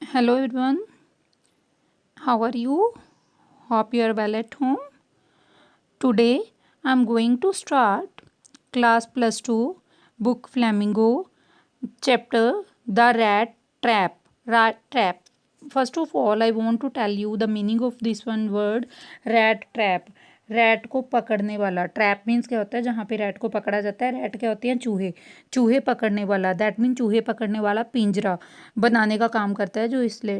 Hello everyone, how are you? Hope you are well at home. Today I am going to start class plus 2 book Flamingo chapter The Rat Trap. Rat Trap. First of all, I want to tell you the meaning of this one word rat trap. Rat को पकड़ने वाला trap means क्या होता है जहाँ पे rat को पकड़ा जाता है। रैट क्या होती हैं चूहे चूहे पकड़ने वाला दैट मीन चूहे पकड़ने वाला पिंजरा बनाने का काम करता है जो इसलिए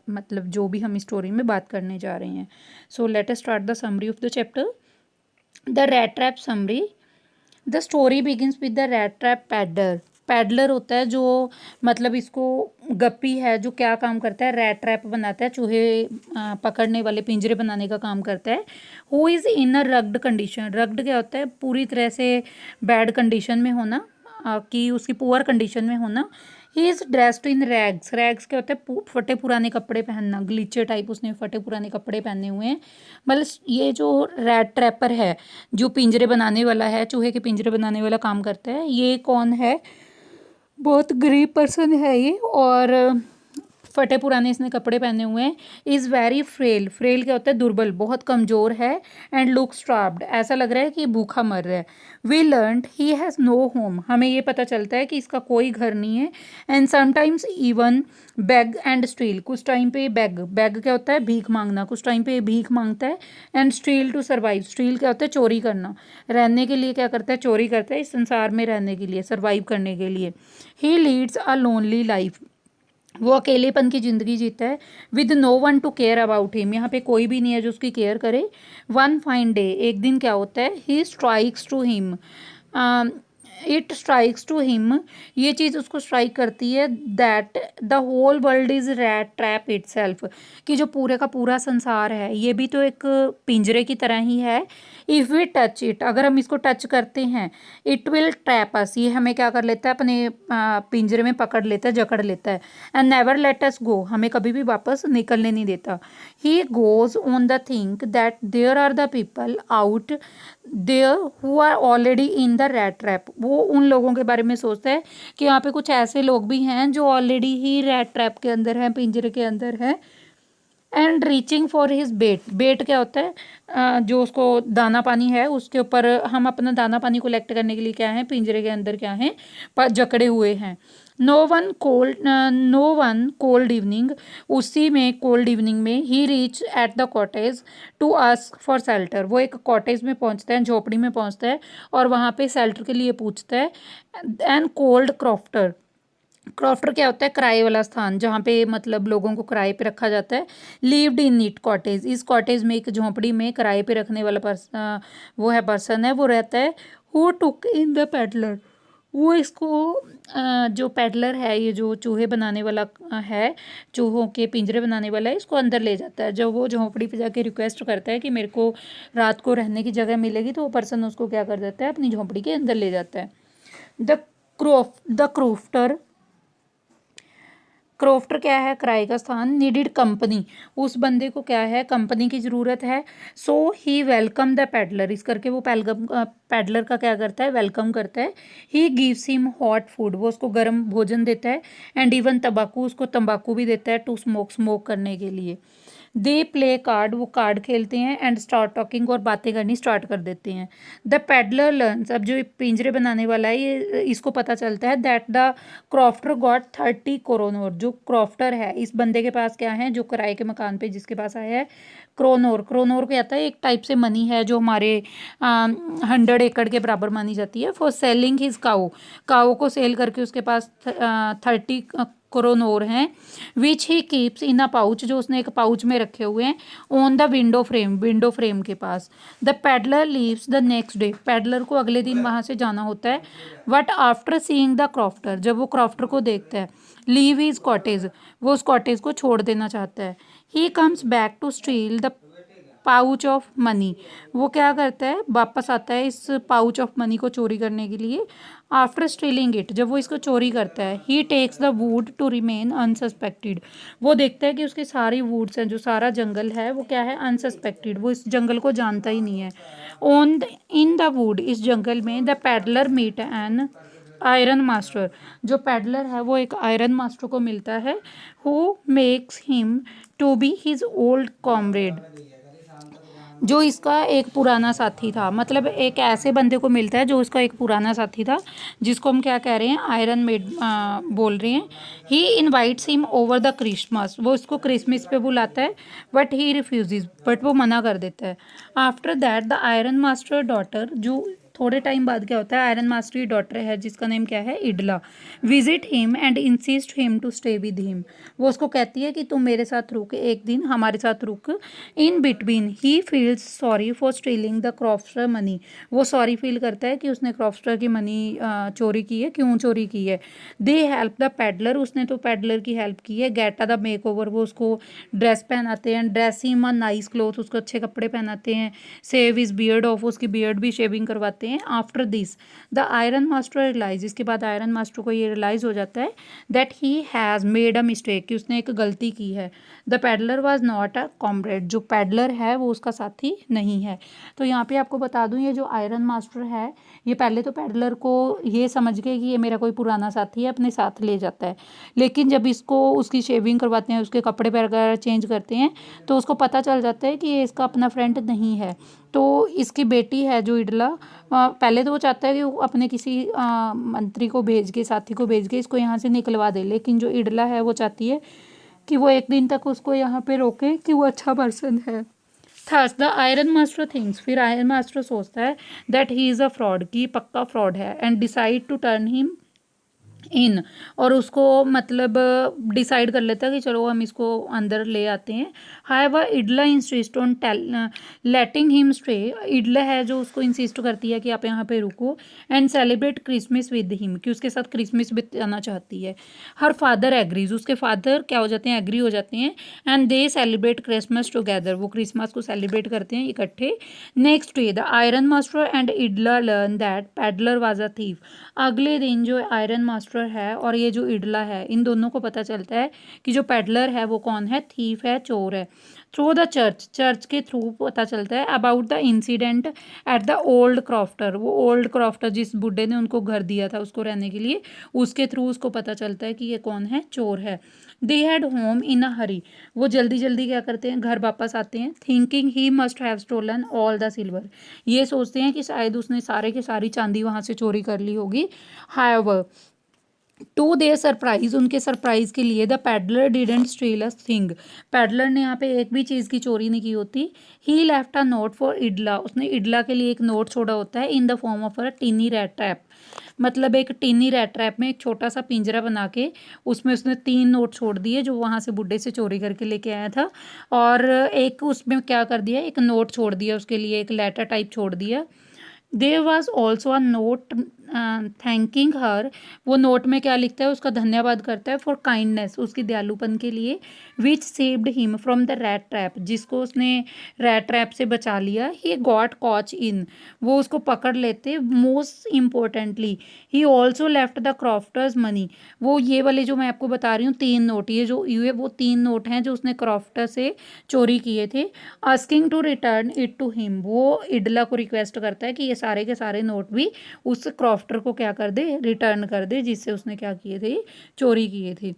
मतलब जो भी हम स्टोरी में बात करने जा रहे हैं। So let us start the summary of the chapter the rat trap summary. The story begins with the rat trap peddler. Peddler होता है जो मतलब इसको गप्पी है जो क्या काम करता है रैट ट्रैप बनाता है चूहे पकड़ने वाले पिंजरे बनाने का काम करता है। Who is in a rugged condition. Rugged क्या होता है पूरी तरह से बैड कंडीशन में होना कि उसकी पुअर कंडीशन में होना। He is dressed in rags. Rags क्या होता है फटे पुराने कपड़े पहनना गलीचे टाइप उसने फटे पुराने कपड़े पहने हुए हैं। मतलब ये जो रैट ट्रैपर है जो पिंजरे बनाने वाला है चूहे के पिंजरे बनाने वाला काम करता है ये कौन है बहुत गरीब पर्सन है ये और फटे पुराने इसने कपड़े पहने हुए हैं। Is very frail. फ्रेल क्या होता है दुर्बल बहुत कमज़ोर है। एंड लुक स्टार्व्ड ऐसा लग रहा है कि भूखा मर रहा है। We learned he has no home. हमें ये पता चलता है कि इसका कोई घर नहीं है। And sometimes even bag and steel. कुछ टाइम पे बैग बैग क्या होता है भीख मांगना कुछ टाइम पे भीख मांगता है। And steal to survive. Steal क्या होता है चोरी करना रहने के लिए क्या करता है चोरी करता है इस संसार में रहने के लिए सर्वाइव करने के लिए। He leads a lonely life. वो अकेलेपन की ज़िंदगी जीता है। With no one to care about him. यहाँ पे कोई भी नहीं है जो उसकी केयर करे। वन फाइन डे एक दिन क्या होता है he strikes to him. It strikes to him ये चीज़ उसको स्ट्राइक करती है that the whole world is rat trap itself कि जो पूरे का पूरा संसार है ये भी तो एक पिंजरे की तरह ही है। इफ़ वी टच इट अगर हम इसको टच करते हैं इट विल ट्रैप अस ये हमें क्या कर लेता है अपने पिंजरे में पकड़ लेता है जकड़ लेता है। And never let us go हमें कभी भी वापस निकलने नहीं देता। He goes on the think that there are the people out there who are already in the rat trap. वो उन लोगों के बारे में सोचता है कि यहाँ पे कुछ ऐसे लोग भी हैं जो ऑलरेडी ही रैट ट्रैप के अंदर हैं पिंजरे के अंदर हैं। एंड रीचिंग फॉर हिज बेट। बेट क्या होता है जो उसको दाना पानी है उसके ऊपर हम अपना दाना पानी कलेक्ट करने के लिए क्या है पिंजरे के अंदर क्या है जकड़े हुए हैं। नो वन कोल्ड इवनिंग उसी में कोल्ड इवनिंग में he reach at the cottage to ask for shelter. वो एक कॉटेज में पहुंचता है झोपड़ी में पहुंचता है और वहाँ पे सेल्टर के लिए पूछता है। And cold crofter. क्रॉफ्टर क्या होता है किराए वाला स्थान जहाँ पे मतलब लोगों को किराए पे रखा जाता है। लिव्ड इन नीट कॉटेज इस कॉटेज में एक झोंपड़ी में किराए पे रखने वाला वो है पर्सन है वो रहता है। Who took in the peddler. वो इसको जो पेडलर है ये जो चूहे बनाने वाला है चूहों के पिंजरे बनाने वाला है इसको अंदर ले जाता है। जब वो झोंपड़ी पे जाके रिक्वेस्ट करता है कि मेरे को रात को रहने की जगह मिलेगी तो वो पर्सन उसको क्या कर देता है अपनी झोंपड़ी के अंदर ले जाता है। The crofter. क्रोफ्टर क्या है किराए का स्थान। नीडिड कंपनी उस बंदे को क्या है कंपनी की ज़रूरत है। सो ही वेलकम द पैडलर इस करके वो पैडलर का क्या करता है वेलकम करता है। He gives him hot food वो उसको गर्म भोजन देता है। एंड इवन तंबाकू उसको तंबाकू भी देता है टू स्मोक करने के लिए। दे प्ले कार्ड वो कार्ड खेलते हैं। एंड स्टार्ट टॉकिंग और बातें करनी स्टार्ट कर देते हैं। द पेडलर लर्न्स अब जो पिंजरे बनाने वाला है ये इसको पता चलता है that the crofter got 30 kronor. जो क्रॉफ्टर है इस बंदे के पास क्या है जो किराए के मकान पे जिसके पास आया है क्रोनोर। क्रोनोर क्या आता है एक टाइप से मनी है जो हमारे 100 एकड़ के बराबर मानी जाती है। फॉर सेलिंग हिज काऊ काऊ को सेल करके उसके पास 30 क्रोनोर हैं। विच he keeps in a pouch जो उसने एक पाउच में रखे हुए हैं ऑन द विंडो फ्रेम के पास। The peddler leaves the next day peddler को अगले दिन वहाँ से जाना होता है। But after seeing the crofter जब वो क्रॉफ्टर को देखता है लीव हिज कॉटेज वो उस कॉटेज को छोड़ देना चाहता है। He comes back to steal the pouch of money वो क्या करता है वापस आता है इस पाउच ऑफ मनी को चोरी करने के लिए। आफ्टर स्टीलिंग इट जब वो इसको चोरी करता है he takes the wood to remain unsuspected. वो देखता है कि उसके सारी वुड्स हैं जो सारा जंगल है वो क्या है अनसस्पेक्टेड वो इस जंगल को जानता ही नहीं है। इन द वुड इस जंगल में the peddler meet an iron master, जो पैडलर है वो एक आयरन मास्टर को मिलता है, who makes him to be his old comrade, जो इसका एक पुराना साथी था। मतलब एक ऐसे बंदे को मिलता है जो उसका एक पुराना साथी था, जिसको हम क्या कह रहे हैं, आयरन मेड बोल रहे हैं। He invites him over the Christmas, वो इसको क्रिसमस पे बुलाता है, बट ही रिफ्यूजेज, बट वो मना कर देता है। After that the iron master daughter, जो थोड़े टाइम बाद क्या होता है, आयरन मास्टर की डॉटर है जिसका नेम क्या है, Edla, visit him and insist him to stay with him, वो उसको कहती है कि तुम मेरे साथ रुक, एक दिन हमारे साथ रुक। In between he feels sorry for stealing the crofter money, वो सॉरी फील करता है कि उसने क्रॉफ्टर की मनी चोरी की है, क्यों चोरी की है। दे हेल्प द पैडलर, उसने तो पैडलर की हेल्प की है। गेट द मेक ओवर, वो उसको ड्रेस पहनाते हैं। Dress him a nice cloth, उसको अच्छे कपड़े पहनाते हैं। सेव इज बियर्ड ऑफ, उसकी बियर्ड भी शेविंग करवाते हैं। After this the iron master realise, इसके बाद आयरन मास्टर को ये रियलाइज हो जाता है that he has made a mistake, कि उसने एक गलती की है। The peddler was not a comrade, जो पैडलर है वो उसका साथी नहीं है। तो यहाँ पे आपको बता दूँ, ये जो आयरन मास्टर है, ये पहले तो पैडलर को ये समझ के कि ये मेरा कोई पुराना साथी है, अपने साथ ले जाता है। लेकिन जब इसको उसकी शेविंग करवाते हैं, उसके कपड़े वगैरह चेंज करते हैं, तो उसको पता चल जाता है कि ये इसका अपना फ्रेंड नहीं है। तो इसकी बेटी है जो इडला, पहले तो वो चाहता है कि वो अपने किसी मंत्री को भेज के, साथी को भेज के इसको यहाँ से निकलवा दे, लेकिन जो इडला है वो चाहती है कि वो एक दिन तक उसको यहाँ पे रोके, कि वो अच्छा पर्सन है। Thus the iron master thinks, फिर आयरन मास्टर सोचता है that he is a fraud, कि पक्का फ्रॉड है, and decide to turn him in, और उसको मतलब डिसाइड कर लेता है कि चलो हम इसको अंदर ले आते हैं। However Edla insist on letting him stay, Edla है जो उसको इंसिस्ट करती है कि आप यहाँ पे रुको, and celebrate Christmas with him, कि उसके साथ क्रिसमस बिताना चाहती है। हर फादर एग्रीज, उसके फादर क्या हो जाते हैं, एग्री हो जाते हैं, and they celebrate Christmas together, वो क्रिसमस को सेलिब्रेट करते हैं इकट्ठे। Next day the iron master and Edla learn that peddler was a thief, अगले दिन जो आयरन मास्टर है और ये जो इडला है, इन दोनों को पता चलता है कि जो पेडलर है वो कौन है, थीफ है, चोर है। थ्रू द चर्च, चर्च के थ्रू पता चलता है about the incident at the old crofter, वो ओल्ड क्रॉफ्टर जिस बुड्ढे ने उनको घर दिया था उसको रहने के लिए, उसके थ्रू उसको पता चलता है कि ये कौन है, चोर है। दे हैड होम इन अ हरी, वो जल्दी जल्दी क्या करते हैं, घर वापस आते हैं। Thinking he must have stolen all the silver, ये सोचते हैं कि शायद उसने सारे के सारी चांदी वहाँ से चोरी कर ली होगी। हाउएवर टू देयर सरप्राइज, उनके सरप्राइज के लिए the peddler didn't steel a thing, peddler ने यहाँ पे एक भी चीज़ की चोरी नहीं की होती। ही लेफ्ट अ नोट फॉर इडला, उसने इडला के लिए एक नोट छोड़ा होता है, in the form of a टिनी rat trap, मतलब एक टिनी रैट ट्रैप में एक छोटा सा पिंजरा बना के उसमें उसने 3 नोट छोड़ दिए जो वहाँ से बुड्ढे से चोरी करके लेके आया था। और एक उसमें क्या कर दिया, एक नोट छोड़ दिया उसके लिए, एक लेटर टाइप छोड़ दिया। There was also a note thanking her, वो नोट में क्या लिखता है, उसका धन्यवाद करता है, फॉर काइंडनेस, उसकी दयालुपन के लिए। Which saved him from the rat trap, जिसको उसने रैट ट्रैप से बचा लिया। ही गॉट कॉच इन, वो उसको पकड़ लेते। Most importantly he also left the crofter's money, वो ये वाले जो मैं आपको बता रही हूँ 3 नोट, ये वो 3 नोट हैं जो उसने क्रॉफ्टर से चोरी किए थे। Asking to return it to him, वो इडला को रिक्वेस्ट करता है कि ये सारे के सारे नोट भी उस क्रॉफ्टर को क्या कर दे, रिटर्न कर दे, जिससे उसने क्या किए थे, चोरी किए थे।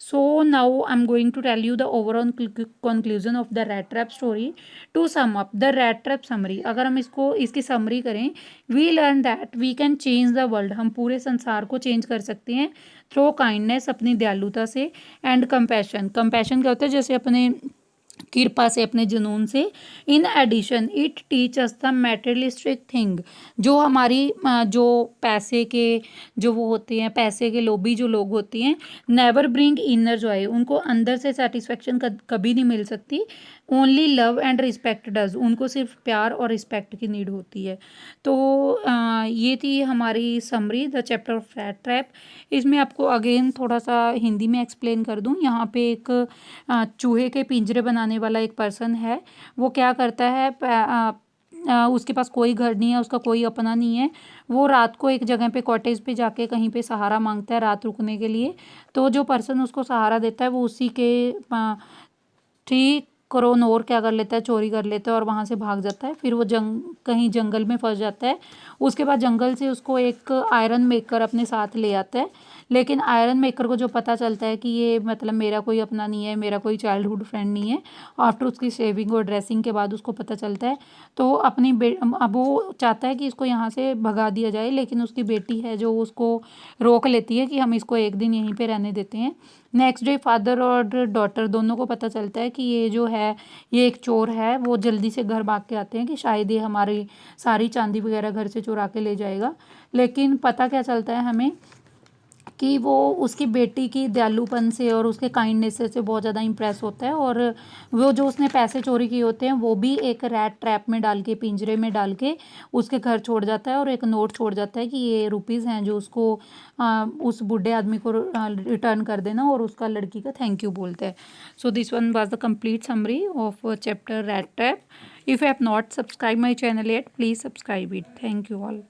So now I am going to tell you the overall conclusion of the rat trap story. To sum up the rat trap summary, अगर हम इसको इसकी समरी करें, we learn that we can change the world, हम पूरे संसार को change कर सकते हैं थ्रू काइंडनेस, अपनी दयालुता से, एंड कंपैशन, कंपैशन क्या होता है, जैसे अपने कृपा से, अपने जुनून से। In addition it teach us the materialistic thing, जो हमारी जो पैसे के जो वो होते हैं, पैसे के लोभी जो लोग होते हैं, नेवर ब्रिंग इनर जॉय, उनको अंदर से सेटिस्फेक्शन कभी नहीं मिल सकती। Only love and respect does, उनको सिर्फ प्यार और रिस्पेक्ट की नीड होती है। तो ये थी हमारी summary the chapter of rat trap. इसमें आपको अगेन थोड़ा सा हिंदी में एक्सप्लेन कर दूं। यहाँ पे एक चूहे के पिंजरे बनाने वाला एक पर्सन है, वो क्या करता है, उसके पास कोई घर नहीं है, उसका कोई अपना नहीं है, वो रात को एक जगह पे कॉटेज पे जाके कहीं पे सहारा मांगता है रात रुकने के लिए। तो जो पर्सन उसको सहारा देता है वो उसी के ठीक करोन और क्या कर लेता है, चोरी कर लेता है और वहाँ से भाग जाता है। फिर वो कहीं जंगल में फंस जाता है। उसके बाद जंगल से उसको एक आयरन मेकर अपने साथ ले आता है, लेकिन आयरन मेकर को जो पता चलता है कि ये मतलब मेरा कोई अपना नहीं है, मेरा कोई चाइल्डहुड फ्रेंड नहीं है, आफ्टर उसकी शेविंग और ड्रेसिंग के बाद उसको पता चलता है। तो अब वो चाहता है कि इसको यहाँ से भगा दिया जाए, लेकिन उसकी बेटी है जो उसको रोक लेती है कि हम इसको एक दिन यहीं पे रहने देते हैं। नेक्स्ट डे फादर और डॉटर दोनों को पता चलता है कि ये जो है ये एक चोर है। वो जल्दी से घर भाग के आते हैं कि शायद ये हमारी सारी चांदी वगैरह घर से चुरा के ले जाएगा। लेकिन पता क्या चलता है हमें कि वो उसकी बेटी की दयालुपन से और उसके काइंडनेस से बहुत ज़्यादा इम्प्रेस होता है, और वो जो उसने पैसे चोरी किए होते हैं वो भी एक रैट ट्रैप में डाल के, पिंजरे में डाल के उसके घर छोड़ जाता है, और एक नोट छोड़ जाता है कि ये रुपीज़ हैं जो उसको उस बूढ़े आदमी को रिटर्न कर देना, और उसका लड़की का थैंक यू बोलता है। So this one was the complete summary of chapter rat trap. If you have not subscribed my channel yet, please subscribe it. Thank you all.